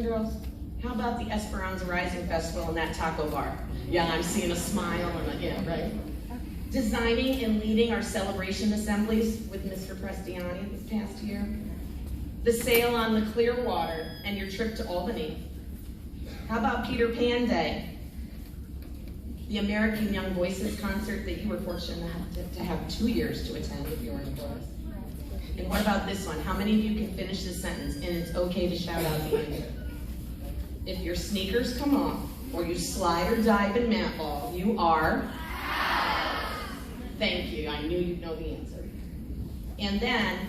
girls? How about the Esperanza Rising Festival and that taco bar? Yeah, I'm seeing a smile and yeah, right? Designing and leading our celebration assemblies with Mr. Prestiani this past year. The sail on the clear water and your trip to Albany. How about Peter Pan Day? The American Young Voices concert that you were fortunate to have 2 years to attend if you were in the chorus. And what about this one? How many of you can finish this sentence and it's okay to shout out the answer? If your sneakers come off or you slide or dive in mat ball, you are? Thank you, I knew you'd know the answer. And then,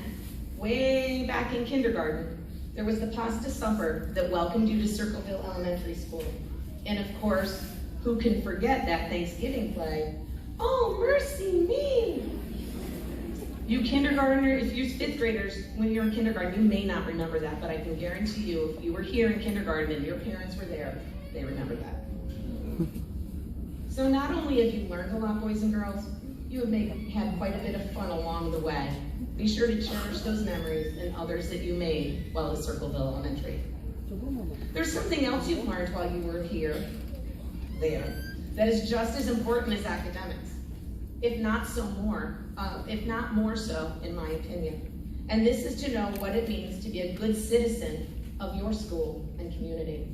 way back in kindergarten, there was the pasta supper that welcomed you to Circleville Elementary School. And of course, who can forget that Thanksgiving play? Oh, mercy me! You kindergartners, if you're fifth graders, when you're in kindergarten, you may not remember that, but I can guarantee you, if you were here in kindergarten and your parents were there, they remember that. So not only have you learned a lot, boys and girls, you have had quite a bit of fun along the way. Be sure to cherish those memories and others that you made while at Circleville Elementary. There's something else you've learned while you were there, that is just as important as academics, if not more so, in my opinion. And this is to know what it means to be a good citizen of your school and community.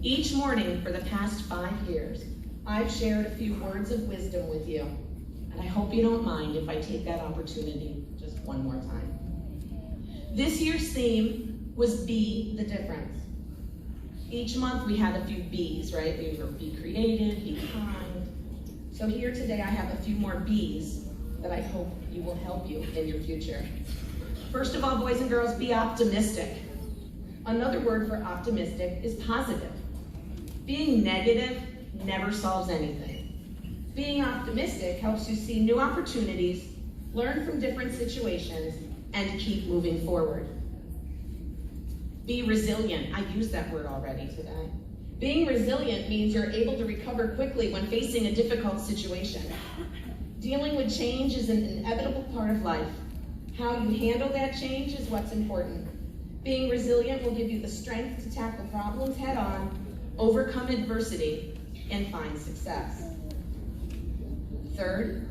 Each morning for the past 5 years, I've shared a few words of wisdom with you, and I hope you don't mind if I take that opportunity just one more time. This year's theme was Be the Difference. Each month we had a few B's, right? We were be creative, be kind. So here today I have a few more B's that I hope you will help you in your future. First of all, boys and girls, be optimistic. Another word for optimistic is positive. Being negative never solves anything. Being optimistic helps you see new opportunities, learn from different situations, and keep moving forward. Be resilient. I used that word already today. Being resilient means you're able to recover quickly when facing a difficult situation. Dealing with change is an inevitable part of life. How you handle that change is what's important. Being resilient will give you the strength to tackle problems head on, overcome adversity, and find success. Third,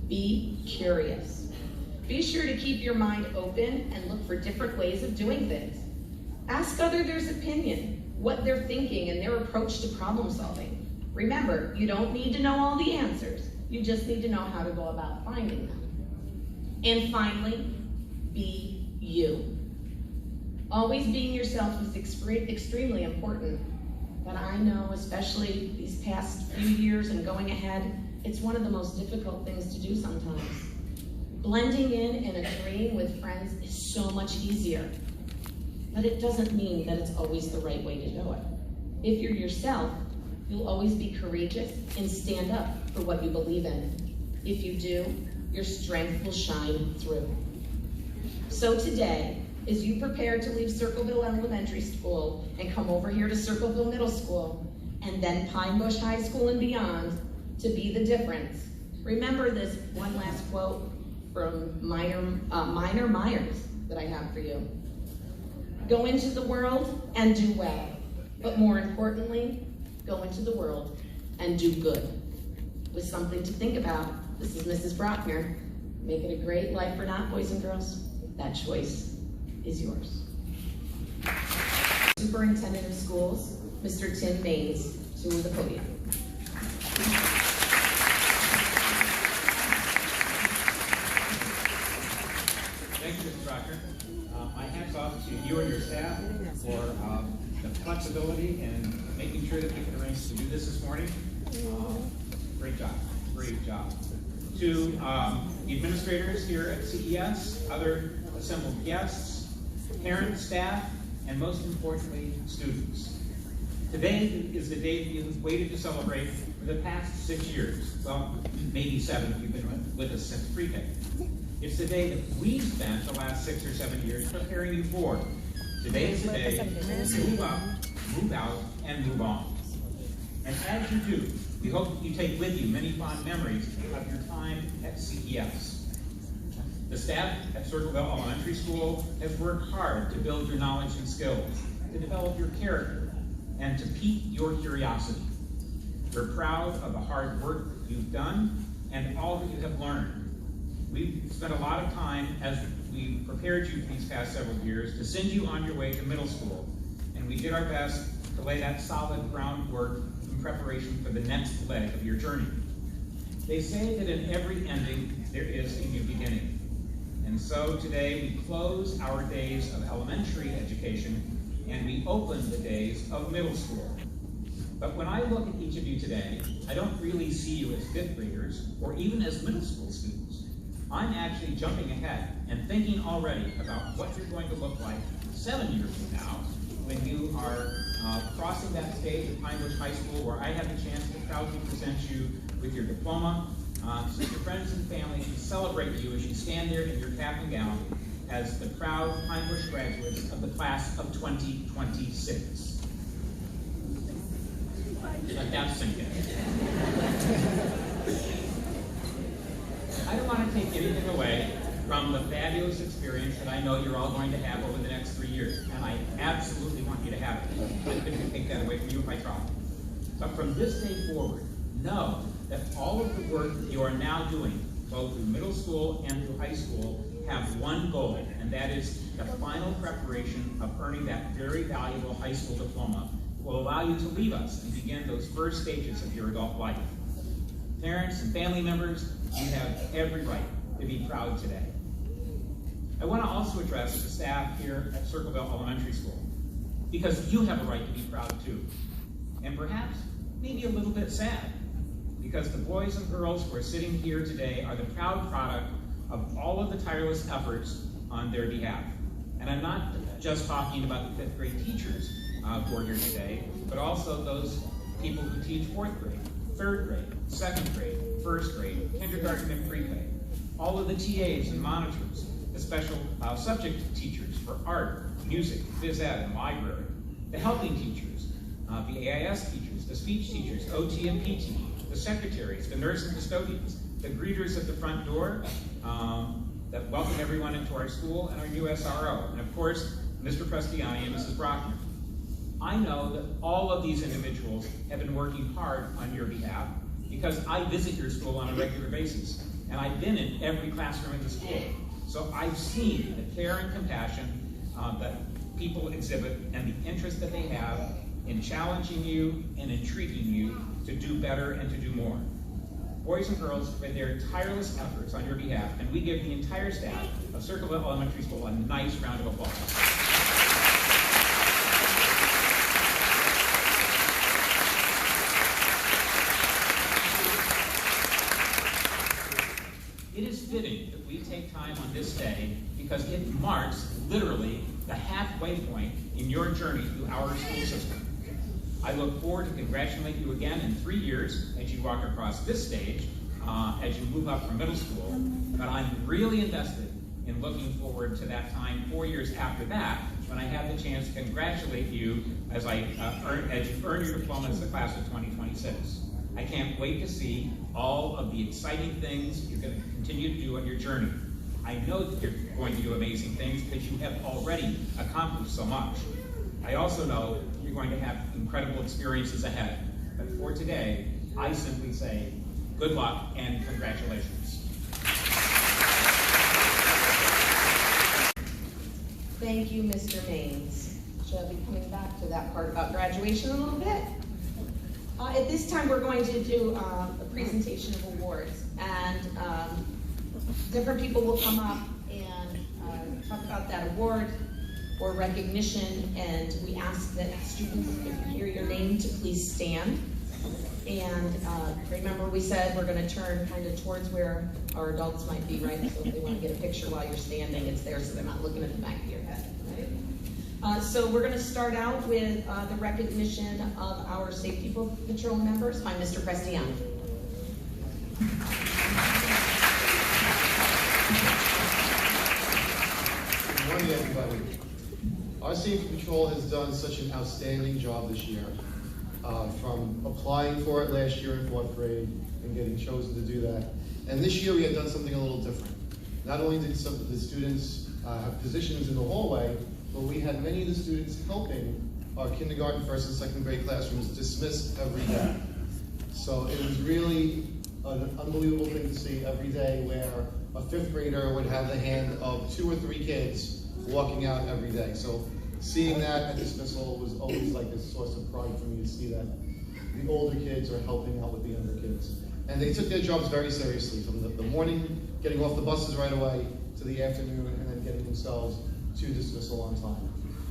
be curious. Be sure to keep your mind open and look for different ways of doing things. Ask others' opinion, what they're thinking, and their approach to problem solving. Remember, you don't need to know all the answers. You just need to know how to go about finding them. And finally, be you. Always being yourself is extremely important, but I know, especially these past few years and going ahead, it's one of the most difficult things to do sometimes. Blending in a dream with friends is so much easier, but it doesn't mean that it's always the right way to do it. If you're yourself, you'll always be courageous and stand up for what you believe in. If you do, your strength will shine through. So today, as you prepare to leave Circleville Elementary School and come over here to Circleville Middle School, and then Pine Bush High School and beyond, to be the difference, remember this one last quote from Minor Myers that I have for you. Go into the world and do well, but more importantly, go into the world and do good. With something to think about, this is Mrs. Brockner. Make it a great life or not, boys and girls. That choice is yours. Superintendent of Schools, Mr. Tim Mays, to the podium. Thank you, Mrs. Brockner. My hat's off to you and your staff for the flexibility and making sure that we can arrange to do this morning. Great job, great job. To the administrators here at CES, other assembled guests, parents, staff, and most importantly, students. Today is the day you've waited to celebrate for the past 6 years. Well, maybe 7 if you've been with us since pre-K. It's the day that we spent the last 6 or 7 years preparing you for. Today is the day to move up, move out, and move on. And as you do, we hope that you take with you many fond memories of your time at CES. The staff at Circleville Elementary School has worked hard to build your knowledge and skills. to develop your character, and to pique your curiosity. We're proud of the hard work you've done and all that you have learned. We've spent a lot of time as we prepared you for these past several years to send you on your way to middle school, and we did our best to lay that solid groundwork in preparation for the next leg of your journey. They say that in every ending, there is a new beginning. And so today we close our days of elementary education and we open the days of middle school. But when I look at each of you today, I don't really see you as fifth graders or even as middle school students. I'm actually jumping ahead and thinking already about what you're going to look like 7 years from now when you are crossing that stage at Pine Bush High School, where I have the chance to proudly present you with your diploma, so your friends and family can celebrate you as you stand there in your cap and gown as the proud Pine Bush graduates of the class of 2026. Let that sink in. I don't want to take anything away from the fabulous experience that I know you're all going to have over the next 3 years, and I absolutely want you to have it. I couldn't take that away from you if I tried. But from this day forward, know that all of the work you are now doing, both through middle school and through high school, have one goal, and that is the final preparation of earning that very valuable high school diploma that will allow you to leave us and begin those first stages of your adult life. Parents and family members, you have every right to be proud today. I want to also address the staff here at Circleville Elementary School, because you have a right to be proud too. And perhaps, maybe a little bit sad, because the boys and girls who are sitting here today are the proud product of all of the tireless efforts on their behalf. And I'm not just talking about the fifth grade teachers who are here today, but also those people who teach fourth grade, third grade, second grade, first grade, kindergarten and pre-K. All of the TAs and monitors, the special subject teachers for art, music, phys ed, and library, the helping teachers, the AIS teachers, the speech teachers, OT and PT, the secretaries, the nurse and custodians, the greeters at the front door that welcome everyone into our school, and our new SRO, and of course, Mr. Prestiani and Mrs. Brockman. I know that all of these individuals have been working hard on your behalf because I visit your school on a regular basis, and I've been in every classroom in the school. So I've seen the care and compassion that people exhibit and the interest that they have in challenging you and intriguing you to do better and to do more. Boys and girls, for their tireless efforts on your behalf, and we give the entire staff of Circleville Elementary School a nice round of applause. It is fitting that we take time on this day because it marks literally the halfway point in your journey through our school system. I look forward to congratulating you again in 3 years as you walk across this stage, as you move up from middle school, but I'm really invested in looking forward to that time 4 years after that, when I have the chance to congratulate you as you earn your diploma as the class of 2026. I can't wait to see all of the exciting things you're going to continue to do on your journey. I know that you're going to do amazing things because you have already accomplished so much. I also know you're going to have incredible experiences ahead. But for today, I simply say good luck and congratulations. Thank you, Mr. Maines. Shall be coming back to that part about graduation a little bit. At this time, we're going to do a presentation of awards, and different people will come up and talk about that award or recognition, and we ask that students, if you hear your name, to please stand. And remember, we said we're going to turn kind of towards where our adults might be, right? So if they want to get a picture while you're standing, it's there so they're not looking at the back of your head, right? So we're going to start out with the recognition of our Safety Patrol members by Mr. Prestiani. Good morning, everybody. Our Safety Patrol has done such an outstanding job this year, from applying for it last year in 4th grade and getting chosen to do that. And this year we had done something a little different. Not only did some of the students have positions in the hallway, but we had many of the students helping our kindergarten, first and second grade classrooms dismissed every day. So it was really an unbelievable thing to see every day where a fifth grader would have the hand of 2 or 3 kids walking out every day. So seeing that at dismissal was always like a source of pride for me to see that the older kids are helping out with the younger kids. And they took their jobs very seriously, from the morning, getting off the buses right away, to the afternoon, and then getting themselves to dismissal on time.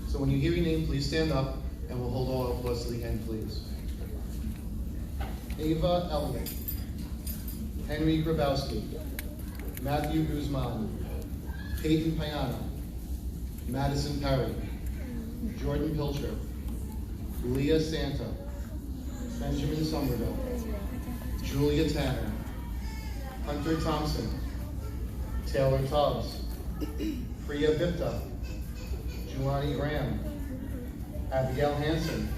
So when you hear your name, please stand up, and we'll hold all applause to the end, please. Ava Elliott, Henry Grabowski, Matthew Guzman, Peyton Payano, Madison Perry, Jordan Pilcher, Leah Santa, Benjamin Somerville, Julia Tanner, Hunter Thompson, Taylor Tubbs, Priya Vipta, Jelani Graham, Abigail Hansen,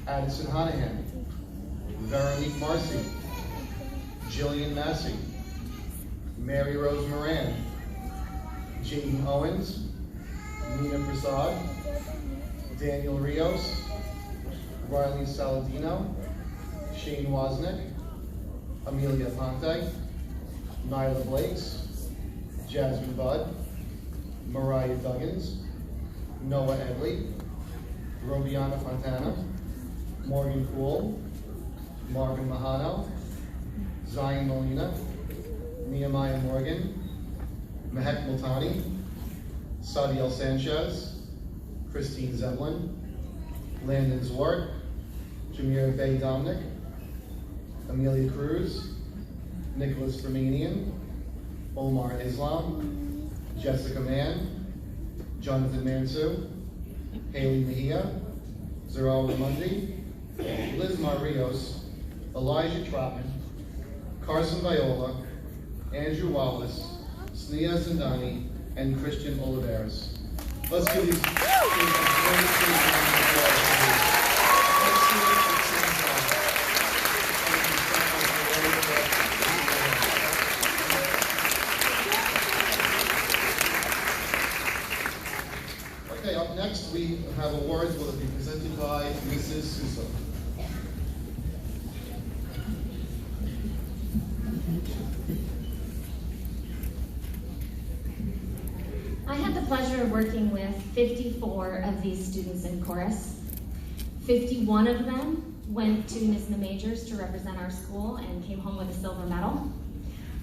Addison Honahan, Veronique Marcy, Jillian Massey, Mary Rose Moran, Jaden Owens, Nina Prasad, Daniel Rios, Riley Saladino, Shane Wozniak, Amelia Ponte, Nyla Blakes, Jasmine Budd, Mariah Duggins, Noah Edley, Robiana Fontana, Morgan Poole, Marvin Mahano, Zion Molina, Nehemiah Morgan, Mehek Multani, Sadiel Sanchez, Christine Zemlin, Landon Zwart, Jameer Bay Dominic, Amelia Cruz, Nicholas Fermanian, Omar Islam, Jessica Mann, Jonathan Mansu, Haley Mejia, Zeral Ramundi, Liz Marios, Elijah Trotman, Carson Viola, Andrew Wallace, Sneha Zindani, and Christian Oliveras. Let's give these kids a great Okay, up next we have awards will be presented by Mrs. Sousa. I had the pleasure of working with 54 of these students in chorus. 51 of them went to NISMA Majors to represent our school and came home with a silver medal.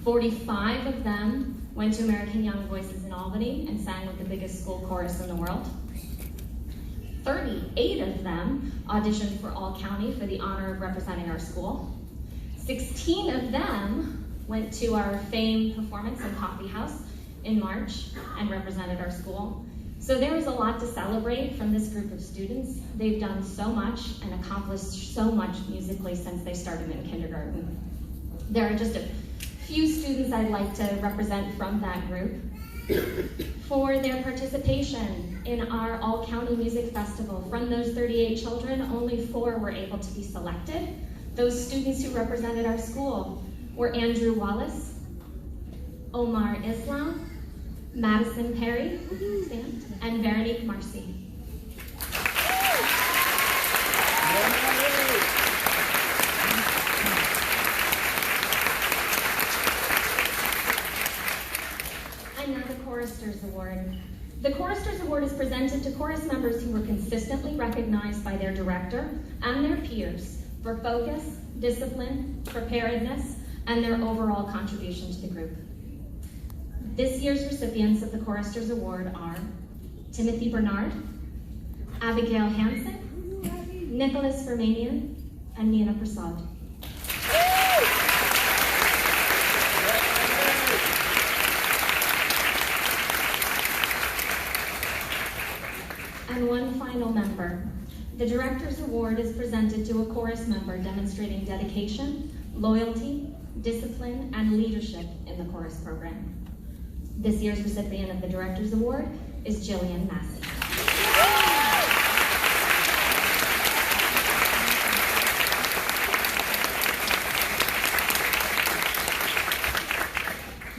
45 of them went to American Young Voices in Albany and sang with the biggest school chorus in the world. 38 of them auditioned for All County for the honor of representing our school. 16 of them went to our Fame Performance and Coffee House in March and represented our school. So there is a lot to celebrate from this group of students. They've done so much and accomplished so much musically since they started in kindergarten. There are just a few students I'd like to represent from that group for their participation in our All County Music Festival. From those 38 children, only 4 were able to be selected. Those students who represented our school were Andrew Wallace, Omar Islam, Madison Perry, and Veronique Marcy. And now the Choristers Award. The Choristers Award is presented to chorus members who were consistently recognized by their director and their peers for focus, discipline, preparedness, and their overall contribution to the group. This year's recipients of the Choristers Award are Timothy Bernard, Abigail Hansen, Nicholas Fermanian, and Nina Prasad. And one final member. The Director's Award is presented to a chorus member demonstrating dedication, loyalty, discipline, and leadership in the chorus program. This year's recipient of the Director's Award is Jillian Massey.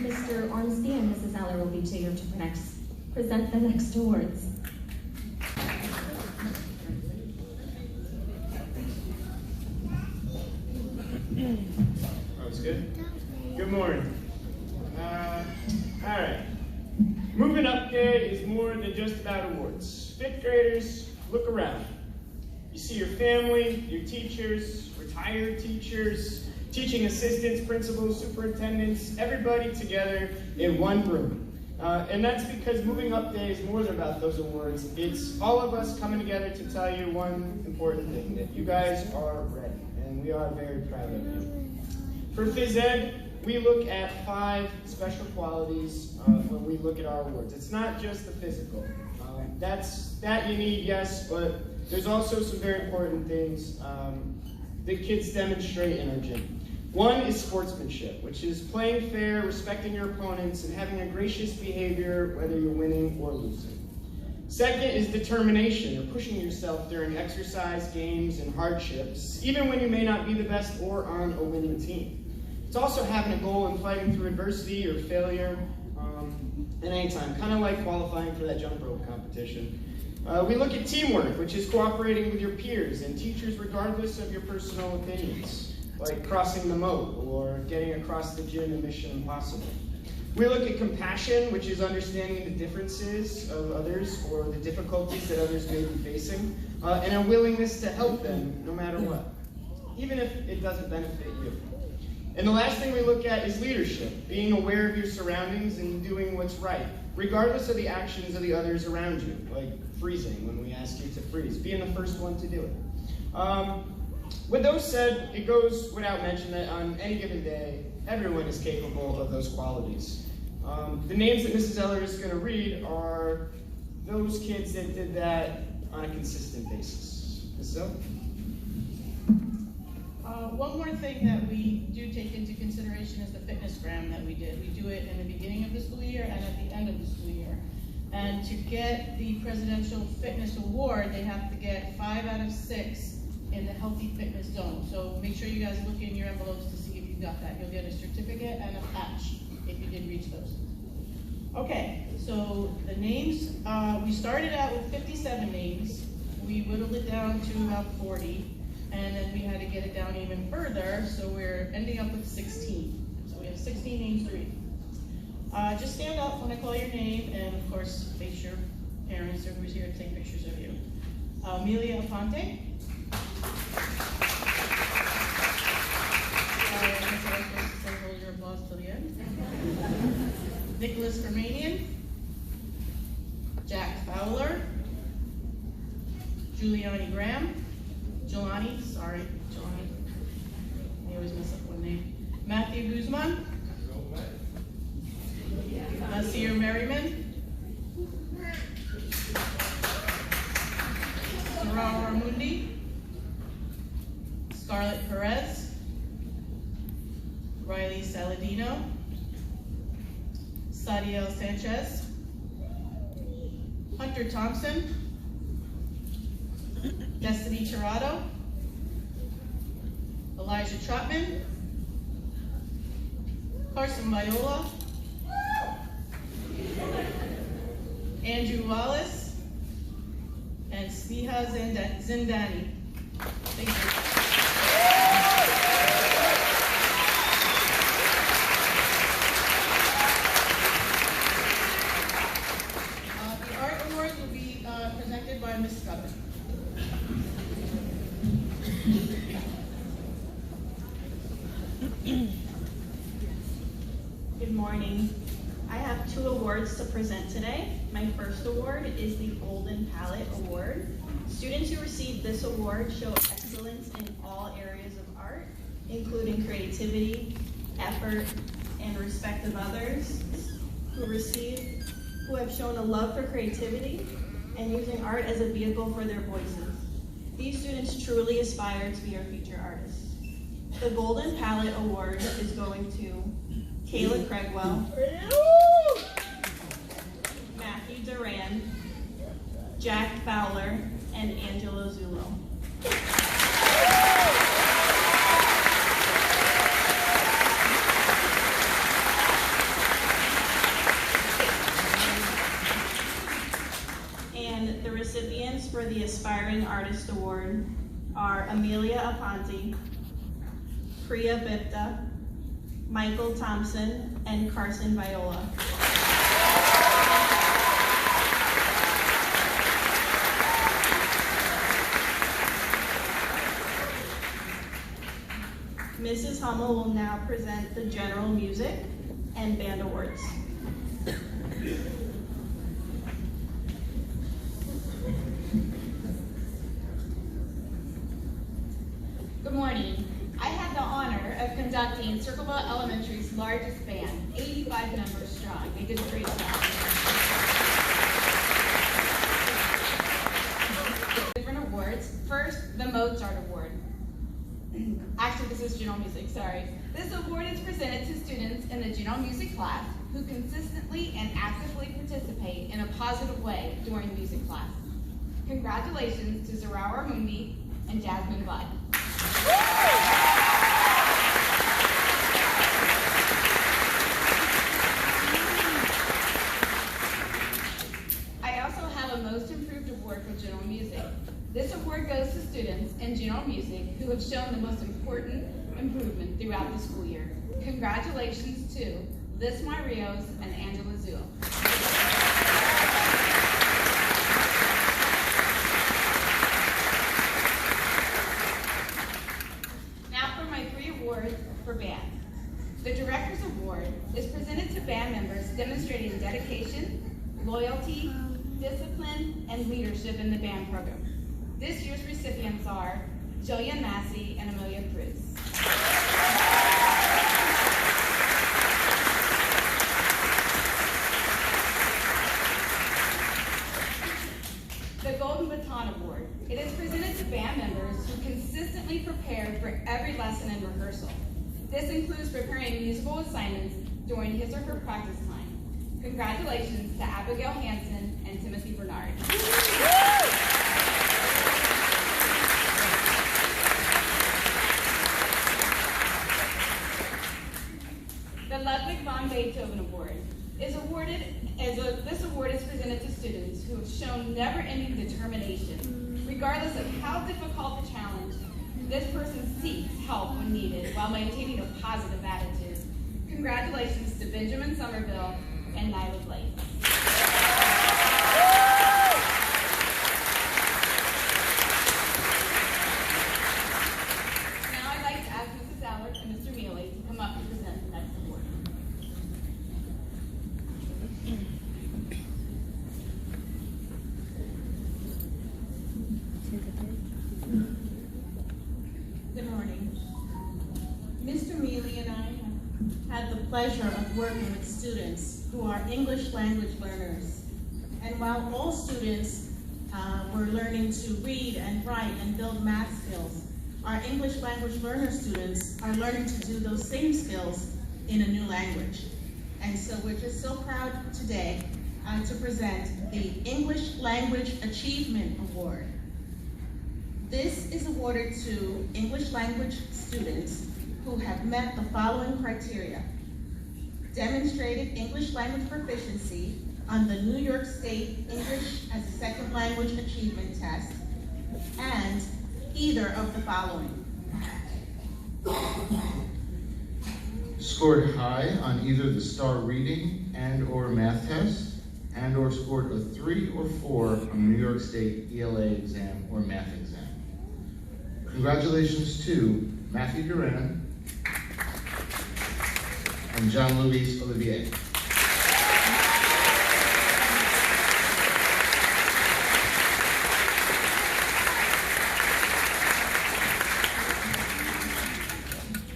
Mr. Ormsby and Mrs. Eller will be here to present the next awards. That was good. Good morning. All right. Moving up there is more than just about awards. Fifth graders, look around. You see your family, your teachers, retired teachers, teaching assistants, principals, superintendents, everybody together in one room. And that's because moving up day is more than about those awards. It's all of us coming together to tell you one important thing, that you guys are ready, and we are very proud of you. For Phys Ed, we look at 5 special qualities when we look at our awards. It's not just the physical. That you need, yes, but there's also some very important things that kids demonstrate in our gym. One is sportsmanship, which is playing fair, respecting your opponents, and having a gracious behavior whether you're winning or losing. Second is determination, or pushing yourself during exercise, games, and hardships, even when you may not be the best or on a winning team. It's also having a goal and fighting through adversity or failure at any time, kind of like qualifying for that jump rope competition. We look at teamwork, which is cooperating with your peers and teachers regardless of your personal opinions, like crossing the moat or getting across the gym in Mission Impossible. We look at compassion, which is understanding the differences of others or the difficulties that others may be facing, and a willingness to help them no matter what, even if it doesn't benefit you. And the last thing we look at is leadership, being aware of your surroundings and doing what's right, regardless of the actions of the others around you, like freezing when we ask you to freeze, being the first one to do it. With those said, it goes without mention that on any given day, everyone is capable of those qualities. The names that Mrs. Eller is going to read are those kids that did that on a consistent basis. Mrs. Eller? One more thing that we do take into consideration is the fitness gram that we did. We do it in the beginning of the school year and at the end of the school year. And to get the Presidential Fitness Award, they have to get 5 out of 6 in the Healthy Fitness Zone. So make sure you guys look in your envelopes to see if you got that. You'll get a certificate and a patch if you did reach those. Okay, so the names, we started out with 57 names. We whittled it down to about 40. And then we had to get it down even further, so we're ending up with 16. So we have 16 names to read. Just stand up when I call your name, and of course, face your parents or who's here to take pictures of you. Amelia Aponte. Hold your applause till the end. Nicholas Germanian. Jack Fowler. Giuliani Graham. Jelani, I always mess up one name. Matthew Guzman. Nasir Merriman. Sarah Ramundi. Scarlett Perez. Riley Saladino. Sadiel Sanchez. Hunter Thompson. Destiny Tirado, Elijah Trotman, Carson Viola, Andrew Wallace, and Sneha Zindani. Thank you. The art awards will be presented by Ms. Scudder. Good morning. I have 2 awards to present today. My first award is the Golden Palette Award. Students who receive this award show excellence in all areas of art, including creativity, effort, and respect of others, who have shown a love for creativity and using art as a vehicle for their voices. These students truly aspire to be our future artists. The Golden Palette Award is going to Kayla Craigwell, Matthew Duran, Jack Fowler, and Angelo Zullo. And the recipients for the Aspiring Artist Award are Amelia Aponte, Priya Vipta, Michael Thompson, and Carson Viola. Mrs. Hummel will now present the General Music and Band Awards. Good morning. I had the honor of conducting Circleville Elementary's largest band, 85 members strong. They did a great job. Different awards. First, the Mozart Award. Actually, this is general music, sorry. This award is presented to students in the general music class who consistently and actively participate in a positive way during music class. Congratulations to Zarawa Mundi and Jasmine Budd. I also have a Most Improved Award for general music. This award goes to students in general music who have shown the most important improvement throughout the school year. Congratulations to Liz Rios and Angela Zul. Now for my 3 awards for band. The Director's Award is presented to band members demonstrating dedication, loyalty, discipline, and leadership in the band program. This year's recipients are Jillian Massey and Amelia Cruz. The Golden Baton Award. It is presented to band members who consistently prepared for every lesson and rehearsal. This includes preparing musical assignments during his or her practice time. Congratulations to Abigail Hansen and Timothy Bernard. The Ludwig von Beethoven Award is awarded this award is presented to students who have shown never-ending determination. Regardless of how difficult the challenge, this person seeks help when needed while maintaining a positive attitude. Congratulations to Benjamin Somerville and Nyla Blake. Now I'd like to ask Mrs. Allard and Mr. Mealy to come up and present the next award. Good morning. Mr. Mealy and I have had the pleasure of working with students who are English language learners. And while all students were learning to read and write and build math skills, our English language learner students are learning to do those same skills in a new language. And so we're just so proud today to present the English Language Achievement Award. This is awarded to English language students who have met the following criteria: demonstrated English language proficiency on the New York State English as a Second Language Achievement Test, and either of the following. Scored high on either the STAR reading and or math test, and or scored a 3 or 4 on the New York State ELA exam or math exam. Congratulations to Matthew Duran and John Luis Olivier.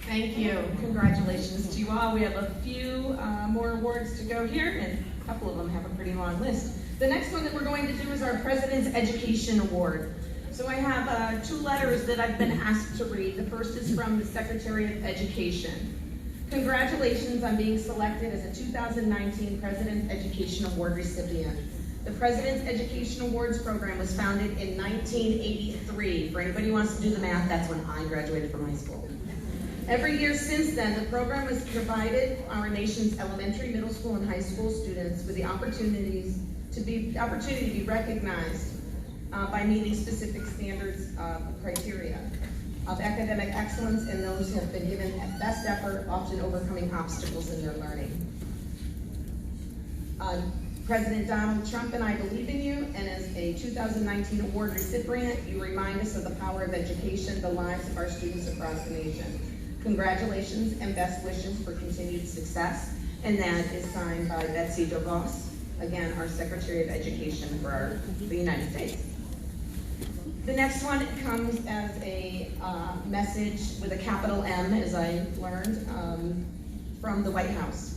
Thank you. Congratulations to you all. We have a few more awards to go here, and a couple of them have a pretty long list. The next one that we're going to do is our President's Education Award. So I have 2 letters that I've been asked to read. The first is from the Secretary of Education. Congratulations on being selected as a 2019 President's Education Award recipient. The President's Education Awards program was founded in 1983. For anybody who wants to do the math, that's when I graduated from high school. Every year since then, the program has provided our nation's elementary, middle school, and high school students with the opportunity to be recognized by meeting specific standards criteria. of academic excellence and those who have been given best effort, often overcoming obstacles in their learning. President Donald Trump and I believe in you, and as a 2019 award recipient, you remind us of the power of education, the lives of our students across the nation. Congratulations and best wishes for continued success. And that is signed by Betsy DeVos, again, our Secretary of Education for the United States. The next one comes as a message with a capital M, as I learned, from the White House.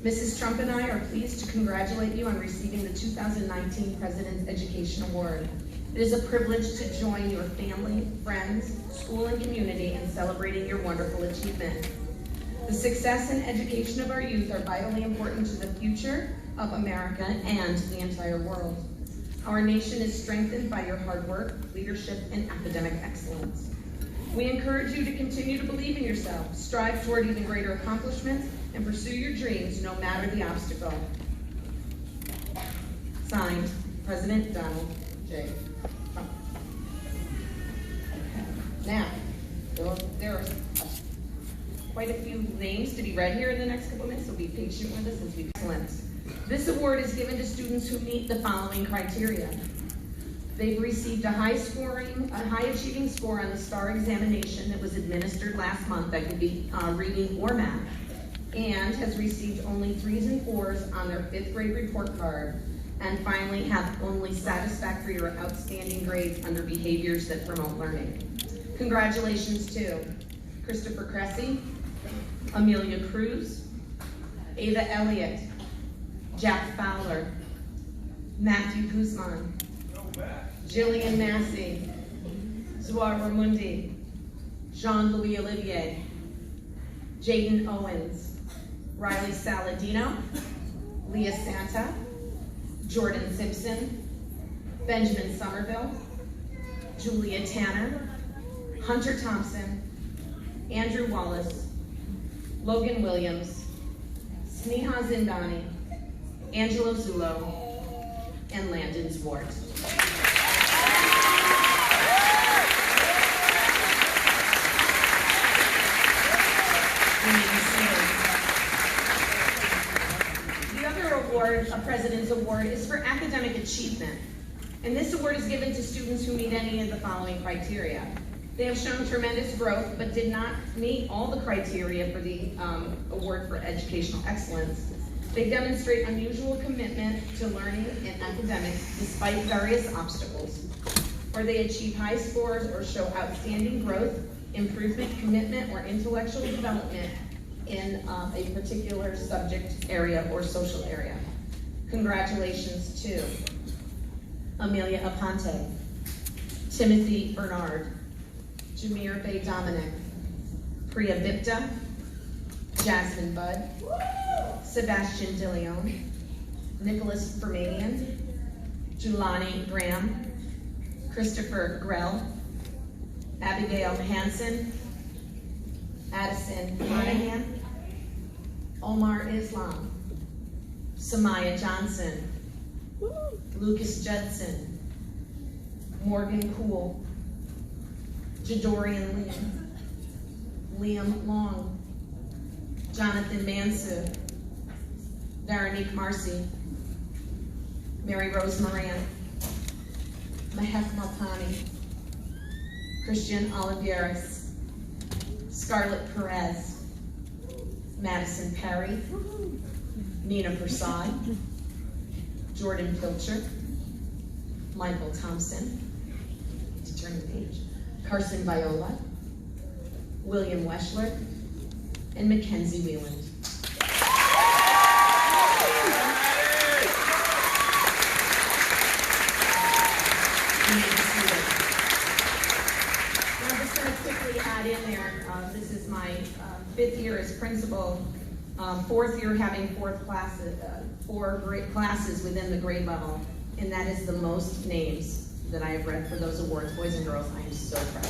Mrs. Trump and I are pleased to congratulate you on receiving the 2019 President's Education Award. It is a privilege to join your family, friends, school, and community in celebrating your wonderful achievement. The success and education of our youth are vitally important to the future of America and the entire world. Our nation is strengthened by your hard work, leadership, and academic excellence. We encourage you to continue to believe in yourself, strive toward even greater accomplishments, and pursue your dreams no matter the obstacle. Signed, President Donald J. Trump. Now, there are quite a few names to be read here in the next couple of minutes, so be patient with us as we excellent. This award is given to students who meet the following criteria. They've received a high achieving score on the STAR examination that was administered last month, that could be reading or math, and has received only 3s and 4s on their 5th grade report card, and finally have only satisfactory or outstanding grades under behaviors that promote learning. Congratulations to Christopher Cressy, Amelia Cruz, Ava Elliott, Jack Fowler, Matthew Guzman, Jillian Massey, Zohar Ramundi, Jean-Louis Olivier, Jaden Owens, Riley Saladino, Leah Santa, Jordan Simpson, Benjamin Somerville, Julia Tanner, Hunter Thompson, Andrew Wallace, Logan Williams, Sneha Zindani, Angelo Zullo, and Landon Zwart. The other award, a President's Award, is for academic achievement. And this award is given to students who meet any of the following criteria. They have shown tremendous growth, but did not meet all the criteria for the award for educational excellence. They demonstrate unusual commitment to learning and academics despite various obstacles, or they achieve high scores or show outstanding growth, improvement, commitment, or intellectual development in a particular subject area or social area. Congratulations to Amelia Aponte, Timothy Bernard, Jameer Bay Dominic, Priya Vipta, Jasmine Budd, Sebastian DeLeon, Nicholas Vermanian, Julani Graham, Christopher Grell, Abigail Hansen, Addison Monahan, Omar Islam, Samaya Johnson, Lucas Judson, Morgan Cool, Jadorian Liam Long, Jonathan Mansu, Veronique Marcy, Mary Rose Moran, Mahek Malpani, Christian Oliveras, Scarlett Perez, Madison Perry, Nina Prasad, Jordan Pilcher, Michael Thompson, to turn the page, Carson Viola, William Weschler, and Mackenzie Wheeland. Now I'm just going to quickly add in there, this is my 5th year as principal, 4th year having 4 grade classes within the grade level, and that is the most names that I have read for those awards, boys and girls. I am so proud.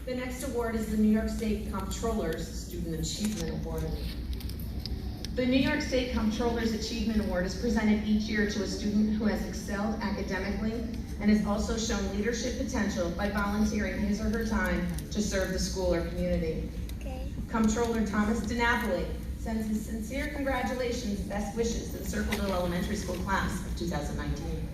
The next award is the New York State Comptroller's Student Achievement Award. The New York State Comptroller's Achievement Award is presented each year to a student who has excelled academically and has also shown leadership potential by volunteering his or her time to serve the school or community. Comptroller Thomas DiNapoli sends his sincere congratulations and best wishes to the Circleville Elementary School class of 2019.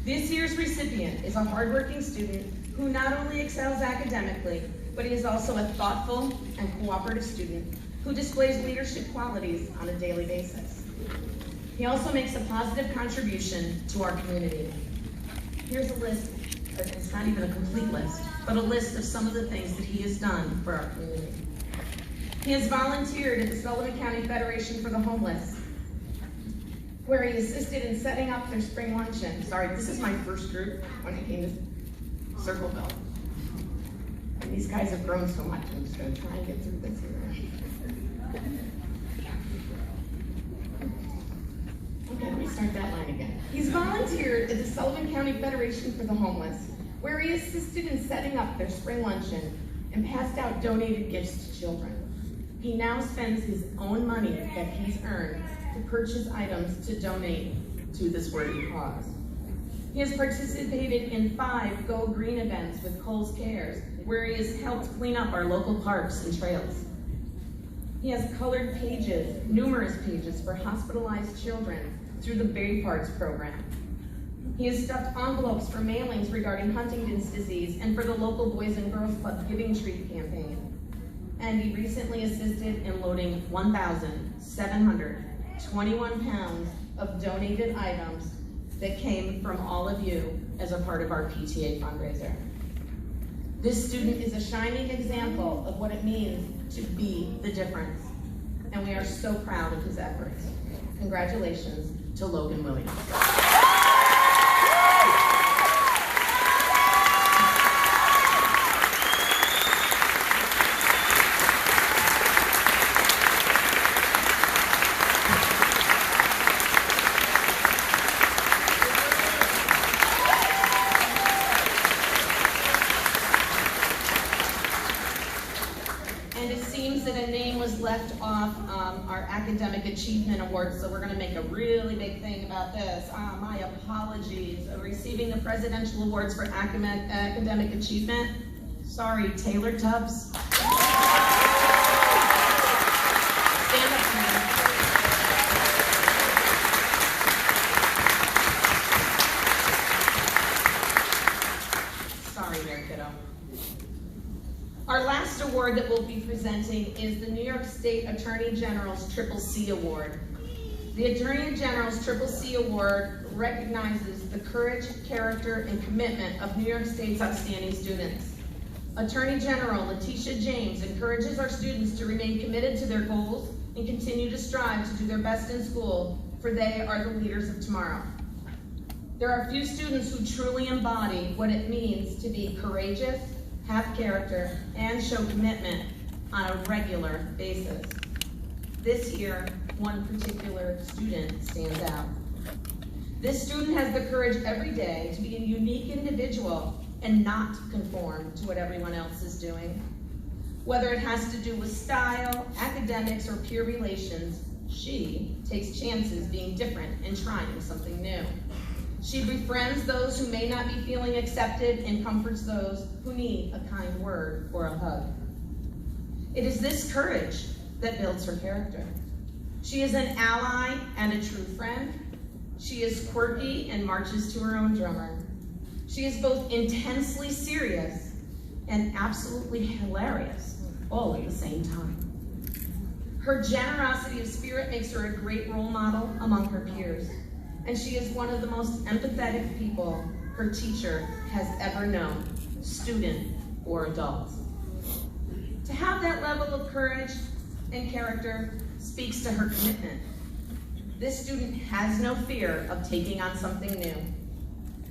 This year's recipient is a hardworking student who not only excels academically, but he is also a thoughtful and cooperative student who displays leadership qualities on a daily basis. He also makes a positive contribution to our community. Here's a list, it's not even a complete list, but a list of some of the things that he has done for our community. He has volunteered at the Sullivan County Federation for the Homeless, where he assisted in setting up their spring luncheon. Sorry, this is my first group when I came to Circleville. And these guys have grown so much, I'm just gonna try and get through this here. Okay, let me start that line again. He's volunteered at the Sullivan County Federation for the Homeless, where he assisted in setting up their spring luncheon and passed out donated gifts to children. He now spends his own money that he's earned to purchase items to donate to this worthy cause. He has participated in 5 Go Green events with Kohl's Cares, where he has helped clean up our local parks and trails. He has colored pages, numerous pages for hospitalized children through the Bay Parts program. He has stuffed envelopes for mailings regarding Huntington's disease and for the local Boys and Girls Club Giving Tree campaign. And he recently assisted in loading 1,721 pounds of donated items that came from all of you as a part of our PTA fundraiser. This student is a shining example of what it means to be the difference, and we are so proud of his efforts. Congratulations to Logan Williams. And it seems that a name was left off our Academic Achievement Award, so we're going to make a really big thing about this. My apologies. Receiving the Presidential Awards for Academic Achievement. Sorry, Taylor Tubbs. Stand up, man. Sorry there, kiddo. Our last award that we'll be presenting is the New York State Attorney General's CCC Award. The Attorney General's CCC Award recognizes the courage, character, and commitment of New York State's outstanding students. Attorney General Letitia James encourages our students to remain committed to their goals and continue to strive to do their best in school, for they are the leaders of tomorrow. There are few students who truly embody what it means to be courageous, have character, and show commitment on a regular basis. This year, one particular student stands out. This student has the courage every day to be a unique individual and not conform to what everyone else is doing. Whether it has to do with style, academics, or peer relations, she takes chances being different and trying something new. She befriends those who may not be feeling accepted and comforts those who need a kind word or a hug. It is this courage that builds her character. She is an ally and a true friend. She is quirky and marches to her own drummer. She is both intensely serious and absolutely hilarious, all at the same time. Her generosity of spirit makes her a great role model among her peers, and she is one of the most empathetic people her teacher has ever known, student or adult. To have that level of courage and character speaks to her commitment. This student has no fear of taking on something new.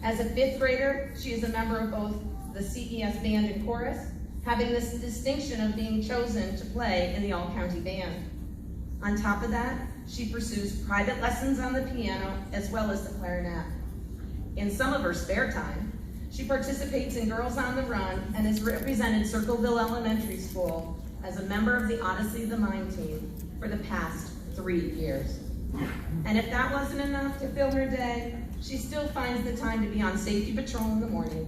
As a 5th grader, she is a member of both the CES band and chorus, having this distinction of being chosen to play in the all-county band. On top of that, she pursues private lessons on the piano as well as the clarinet. In some of her spare time, she participates in Girls on the Run and has represented Circleville Elementary School as a member of the Odyssey of the Mind team for the past 3 years. And if that wasn't enough to fill her day, she still finds the time to be on safety patrol in the morning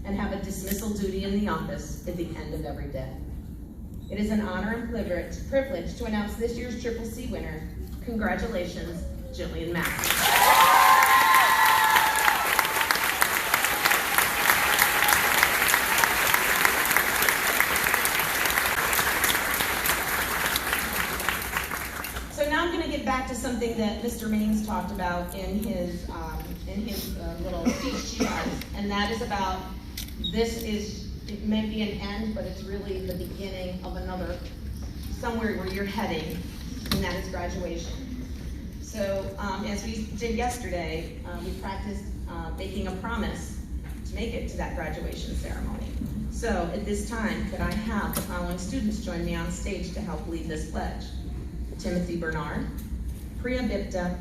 and have a dismissal duty in the office at the end of every day. It is an honor and privilege to announce this year's Triple C winner. Congratulations, Jillian Mack. Back to something that Mr. Maines talked about in his little speech she has, and that is about it may be an end, but it's really the beginning of another, somewhere where you're heading, and that is graduation. So as we did yesterday, we practiced making a promise to make it to that graduation ceremony. So at this time, could I have the following students join me on stage to help lead this pledge? Timothy Bernard, Priya Bipta,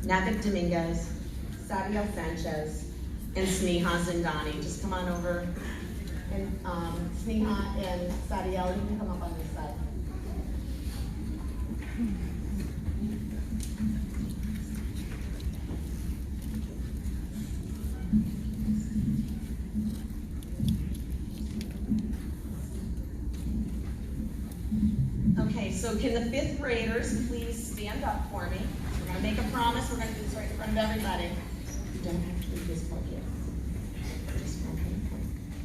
Navik Dominguez, Sadiel Sanchez, and Sneha Zindani. Just come on over. And Sneha and Sadiel, you can come up on this side. Okay, so can the 5th graders please stand up for me? We're going to make a promise. We're going to do this right in front of everybody. You don't have to read this part yet.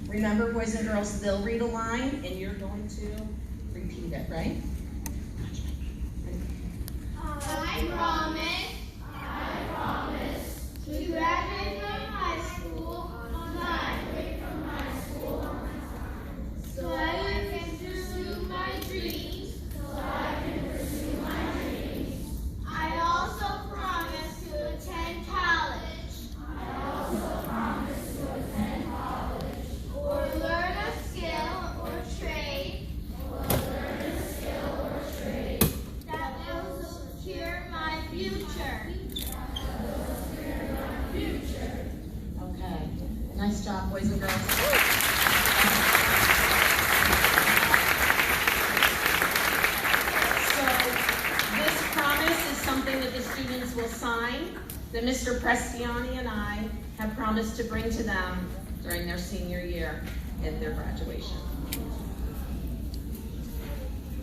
Remember, boys and girls, they'll read a line, and you're going to repeat it, right? I promise to graduate from high school on time, so I can pursue my dreams. I also promise to attend college. Or learn a skill or trade. That will secure my future. Okay. Nice job, boys and girls. That the students will sign, that Mr. Prestiani and I have promised to bring to them during their senior year at their graduation.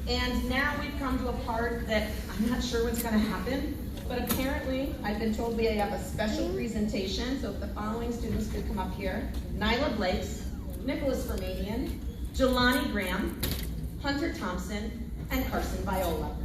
And now we've come to a part that I'm not sure what's going to happen, but apparently I've been told we have a special presentation, so if the following students could come up here: Nyla Blakes, Nicholas Vermadian, Jelani Graham, Hunter Thompson, and Carson Viola.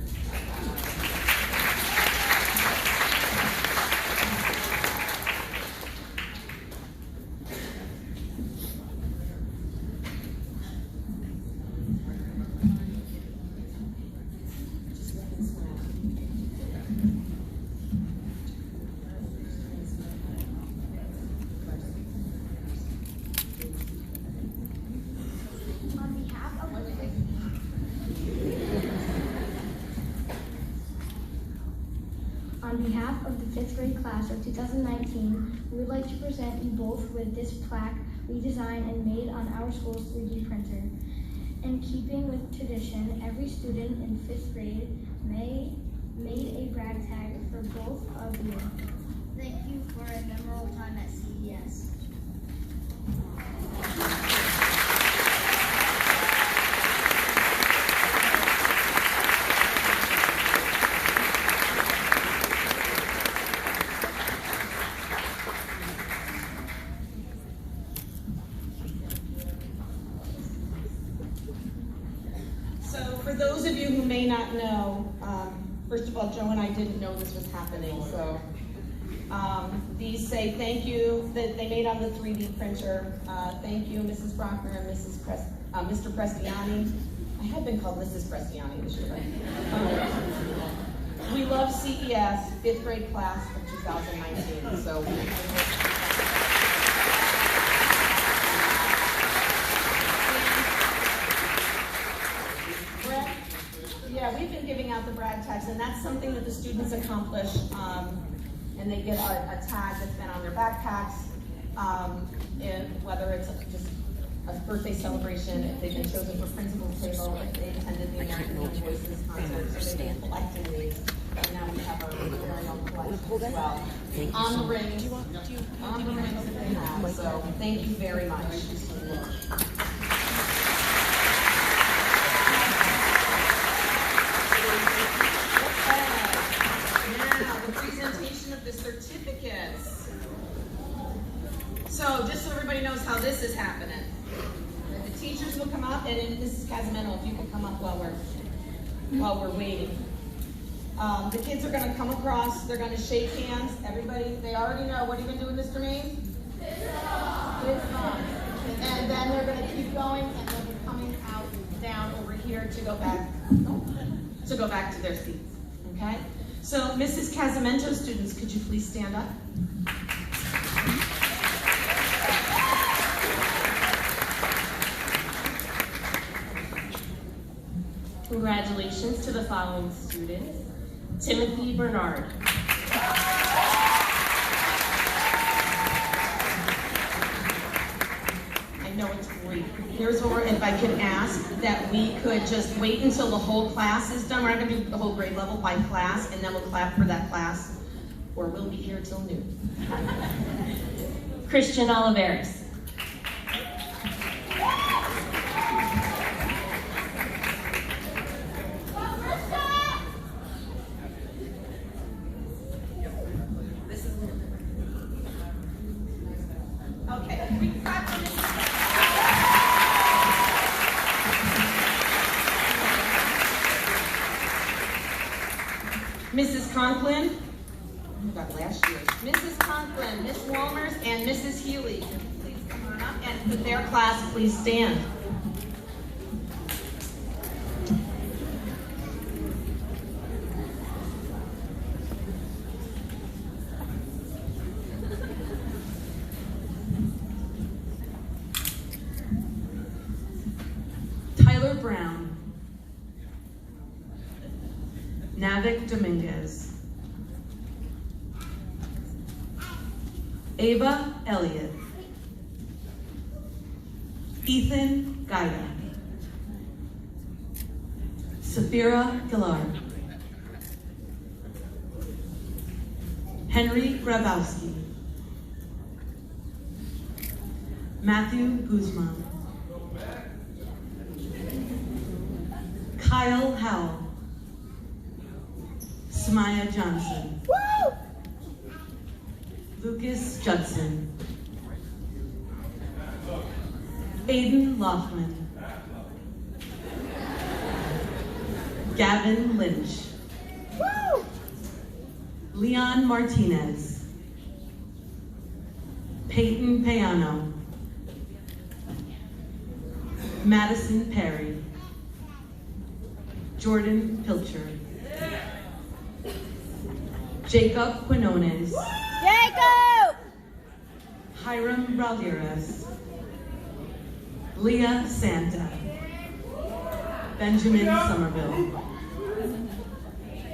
On behalf of the 5th grade class of 2019, we would like to present you both with this plaque we designed and made on our school's 3D printer. In keeping with tradition, every student in 5th grade made a brag tag for both of you. Thank you for a memorable time at CES. For those of you who may not know, first of all, Joe and I didn't know this was happening, so these say thank you that they made on the 3D printer. Thank you, Mrs. Brockner and Mr. Prestiani. I have been called Mrs. Prestiani this year, right? We love CES, 5th grade class of 2019, so. Yeah, we've been giving out the brag tags, and that's something that the students accomplish, and they get a tag that's been on their backpacks, and whether it's just a birthday celebration, if they've been chosen for principal's table, if they attended the American Voices concert, so they've been collecting these, and now pledge as well. On the rings that they have. So thank you very much. Now, the presentation of the certificates. So, just so everybody knows how this is happening. The teachers will come up, and Mrs. Casamento, if you can come up while we're waiting. The kids are going to come across, they're going to shake hands. Everybody, they already know. What are you going to do with Mr. Mays? And then they're going to keep going, and they'll be coming out down over here to go back to their seats. Okay? So, Mrs. Casamento students, could you please stand up? Congratulations to the following students. Timothy Bernard. I know it's great. Here's where, if I could ask that we could just wait until the whole class is done. We're not going to do the whole grade level by class, and then we'll clap for that class, or we'll be here till noon. Christian Oliveris. Okay, we can clap for Mrs. Conklin, oh God, last year. Mrs. Conklin, Miss Walmers, and Mrs. Healy. Please come on up, and with their class, please stand. Tyler Brown. Navik Dominguez. Ava Elliott. Ethan Gaida. Safira Gillard. Henry Grabowski. Matthew Guzman. Kyle Howell. Samaya Johnson. Woo! Lucas Judson. Aiden Laughlin. Gavin Lynch. Woo! Leon Martinez. Peyton Payano. Madison Perry. Jordan Pilcher. Jacob Quinones. Jacob! Hiram Ralderas. Leah Santa. Benjamin Somerville.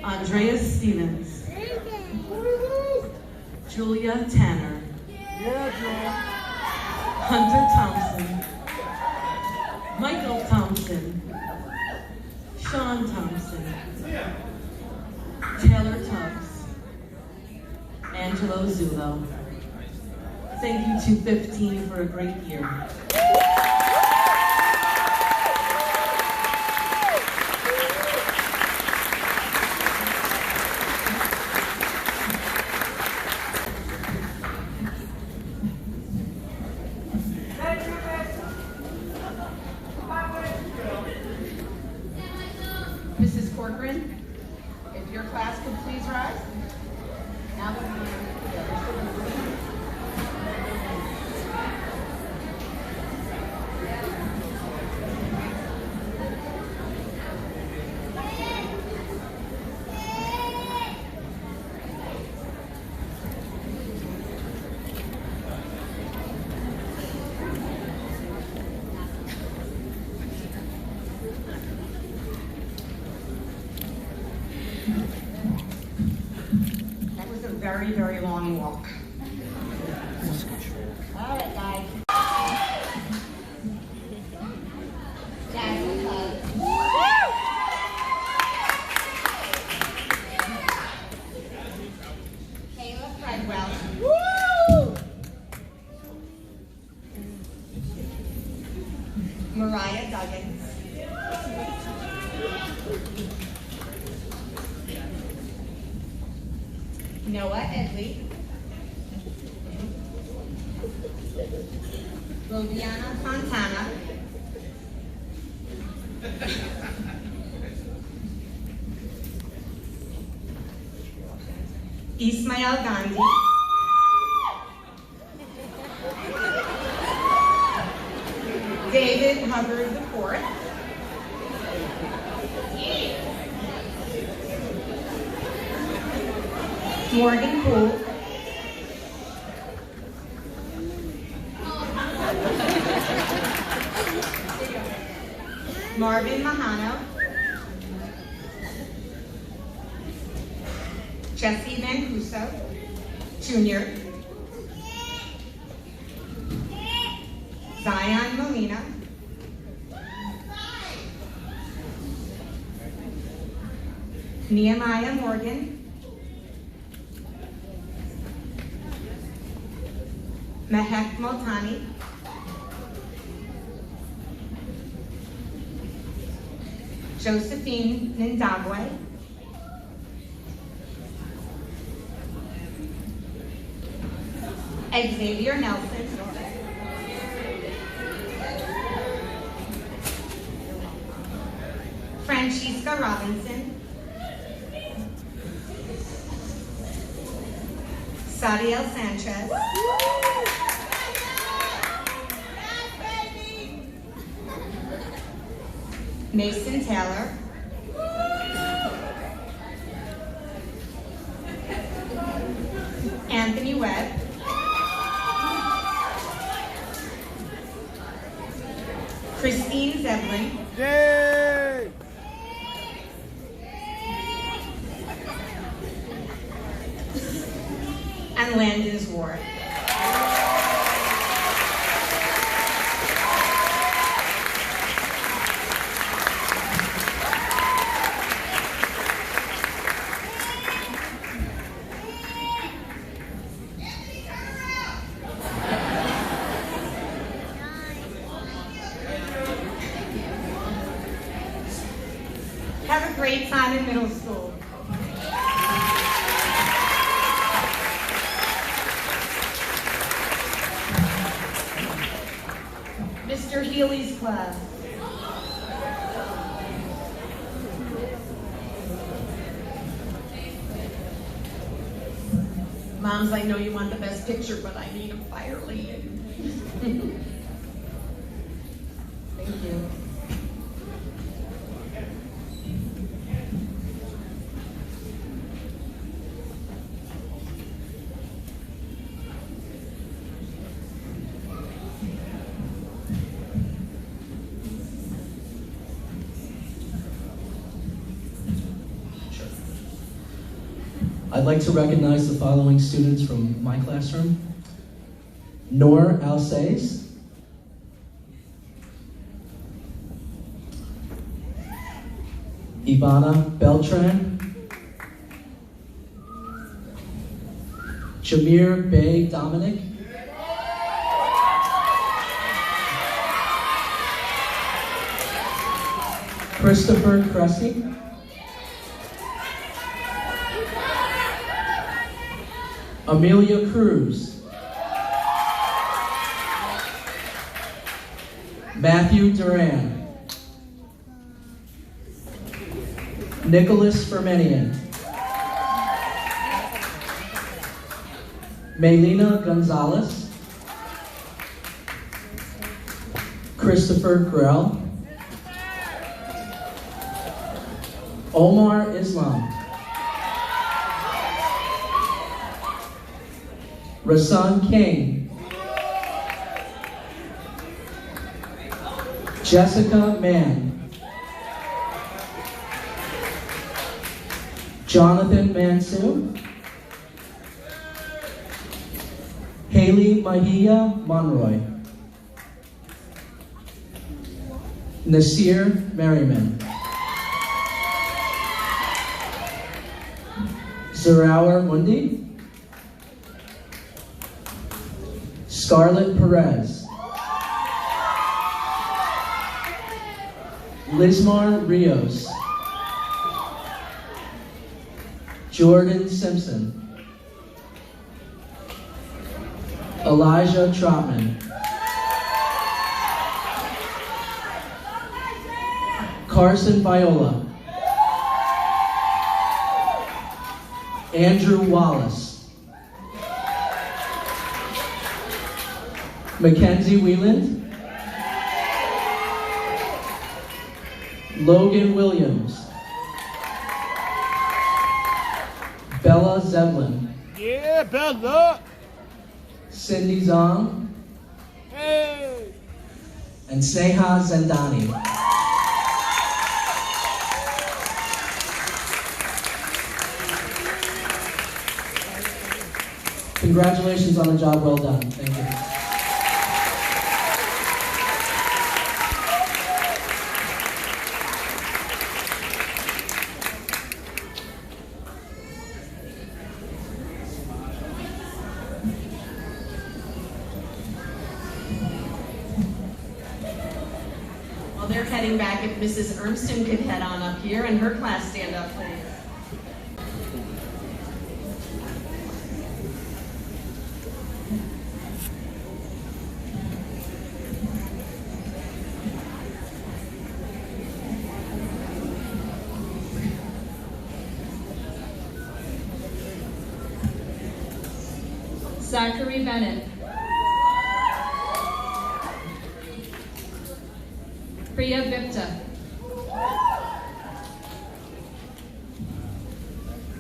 Andreas Stevens. Julia Tanner. Hunter Thompson. Michael Thompson. Sean Thompson. Taylor Tubbs. Angelo Zulo. Thank you to 15 for a great year. Mrs. Corcoran, if your class could please rise. Now that that was a very, very long walk. All right, guys. Jasmine hug. Noah Edley, Loviana Fontana, Ismail Gandhi, David Hubbard IV, Morgan Poole, Marvin Mahano, Jesse Mancuso, Jr., Zion Molina, Nehemiah Morgan, Mehek Multani, Josephine Ndabwe, Xavier Nelson, Francisca Robinson, Sadiel Sanchez, Mason Taylor, Anthony Webb, Christine Zeblin, and Landon Zwart. Have a great time in middle school. Mr. Healy's class. Moms, I know you want the best picture, but I need a fire lead. Thank you. I'd like to recognize the following students from my classroom. Noor Alsace, Ivana Beltran, Jameer Bey Dominic, Christopher Cressy, Amelia Cruz, Matthew Duran, Nicholas Fermenian, Melina Gonzalez, Christopher Grell, Omar Islam, Rasan King, Jessica Mann, Jonathan Mansu, Haley Mahia Monroy, Nasir Merriman, Zarawer Mundi, Scarlett Perez, Lismar Rios, Jordan Simpson, Elijah Trotman. Carson Viola. Andrew Wallace. Mackenzie Wieland. Logan Williams. Bella Zevlin. Yeah, Bella! Cindy Zong. Hey! And Sneha Zendani. Congratulations on a job well done. Thank you. While they're heading back, if Mrs. Ermston could head on up here and her class stand up, please. Zachary Bennett. Priya Vipta.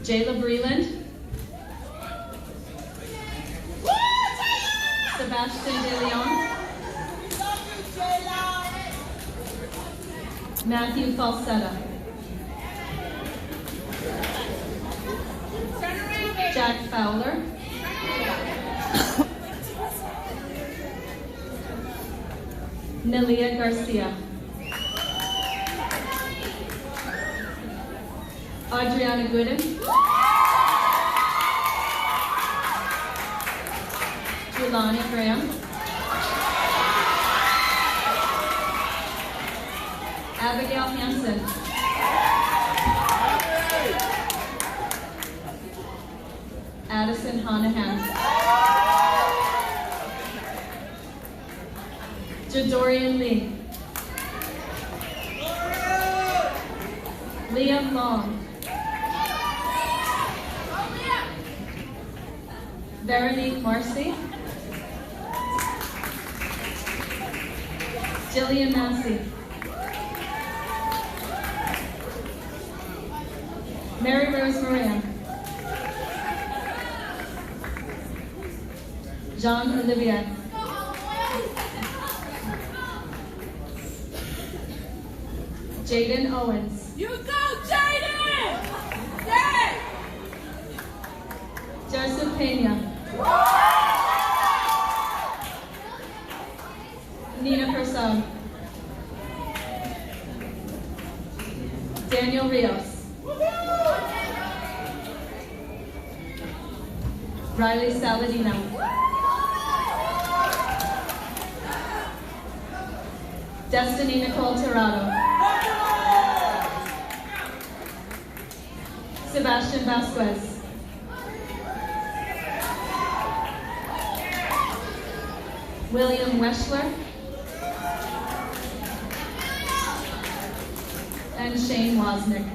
Jayla Breland. Sebastian De Leon. Matthew Falsetta. Jack Fowler. Nelia Garcia. Adriana Gooden. Jelani Graham. Abigail Hansen. Addison Hanahan. Jadorian Lee. Liam Long. Veronique Marcy. Jillian Massey. Mary Rose Moran. Jean Olivier. Jaden Owens. You go, Jaden! Yeah! Joseph Pena. Nina Persson. Daniel Rios. Riley Saladino. Destiny Nicole Tirado. Sebastian Vasquez. William Weschler. And Shane Wozniak.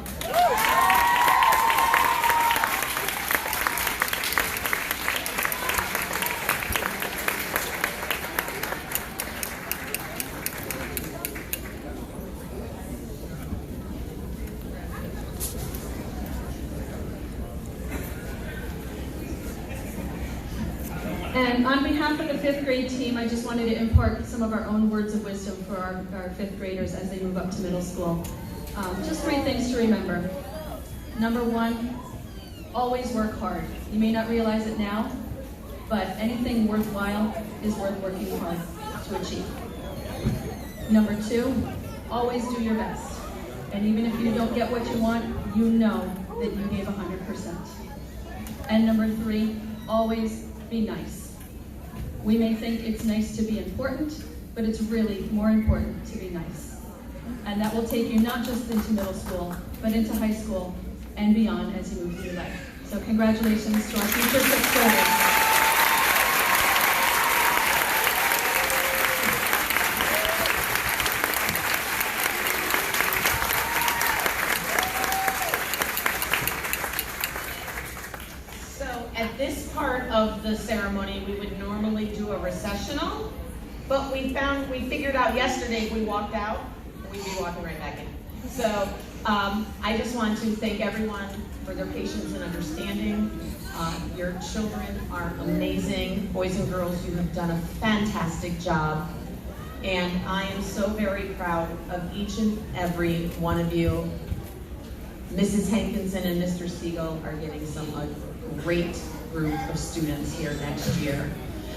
And on behalf of the 5th grade team, I just wanted to impart some of our own words of wisdom for our 5th graders as they move up to middle school. Just 3 things to remember. Number 1, always work hard. You may not realize it now, but anything worthwhile is worth working hard to achieve. Number 2, always do your best. And even if you don't get what you want, you know that you gave 100%. And number 3, always be nice. We may think it's nice to be important, but it's really more important to be nice. And that will take you not just into middle school, but into high school and beyond as you move through life. So congratulations to our future 6th graders. At this part of the ceremony, we would normally do a recessional, but we figured out yesterday if we walked out, we'd be walking right back in. So I just want to thank everyone for their patience and understanding. Your children are amazing. Boys and girls, you have done a fantastic job. And I am so very proud of each and every one of you. Mrs. Hankinson and Mr. Siegel are getting a great group of students here next year.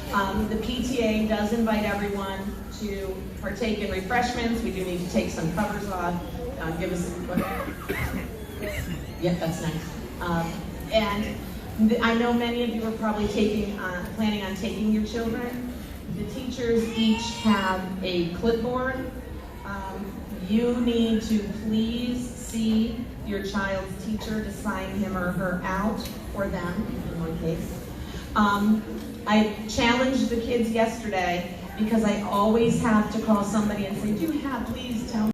The PTA does invite everyone to partake in refreshments. We do need to take some covers off. Give us yeah, that's nice. And I know many of you are probably planning on taking your children. The teachers each have a clipboard. You need to please see your child's teacher to sign him or her out, or them, in one case. I challenged the kids yesterday because I always have to call somebody and say, please tell me